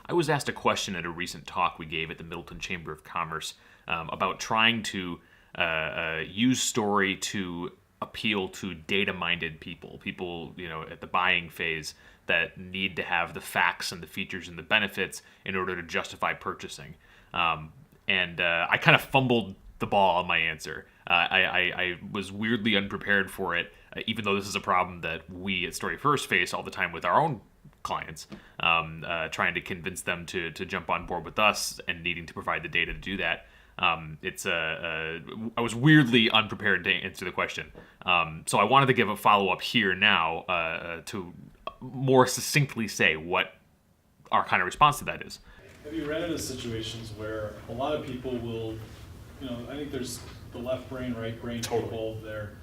I was asked a question at a recent talk we gave at the Middleton Chamber of Commerce about trying to use story to appeal to data-minded people, at the buying phase that need to have the facts and the features and the benefits in order to justify purchasing. And I kind of fumbled the ball on my answer. I was weirdly unprepared for it, even though this is a problem that we at Story First face all the time with our own clients, trying to convince them to jump on board with us and needing to provide the data to do that. I was weirdly unprepared to answer the question. So I wanted to give a follow-up here now to more succinctly say what our kind of response to that is. Have you ran into situations where a lot of people will, I think there's the left brain, right brain people there.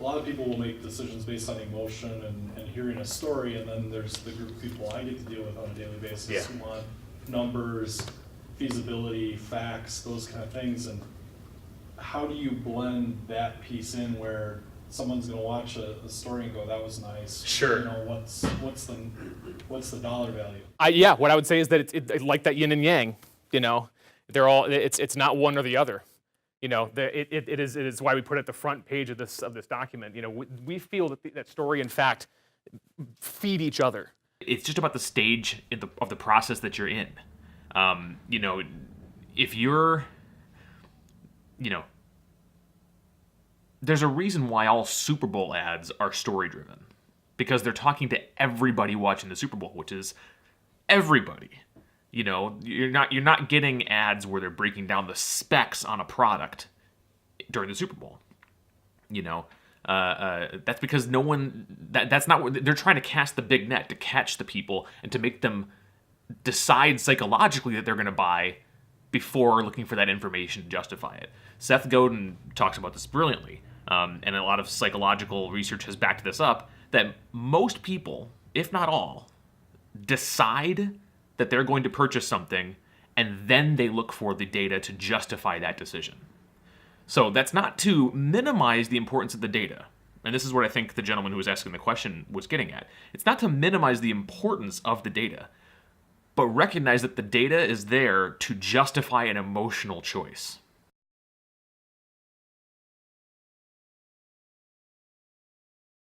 A lot of people will make decisions based on emotion and hearing a story, and then there's the group of people I get to deal with on a daily basis who want numbers, feasibility, facts, those kind of things. And how do you blend that piece in where someone's going to watch a story and go, "That was nice"? Sure. What's the dollar value? What I would say is that it's like that yin and yang. They're all. It's not one or the other. It is why we put it at the front page of this document. We feel that story and fact feed each other. It's just about the stage of the process that you're in. If you're, there's a reason why all Super Bowl ads are story driven, because they're talking to everybody watching the Super Bowl, which is everybody. You're not getting ads where they're breaking down the specs on a product during the Super Bowl. That's because no one. That's not what they're trying to cast the big net to catch the people and to make them decide psychologically that they're going to buy before looking for that information to justify it. Seth Godin talks about this brilliantly, and a lot of psychological research has backed this up, that most people, if not all, decide that they're going to purchase something, and then they look for the data to justify that decision. So that's not to minimize the importance of the data. And this is what I think the gentleman who was asking the question was getting at. It's not to minimize the importance of the data, but recognize that the data is there to justify an emotional choice.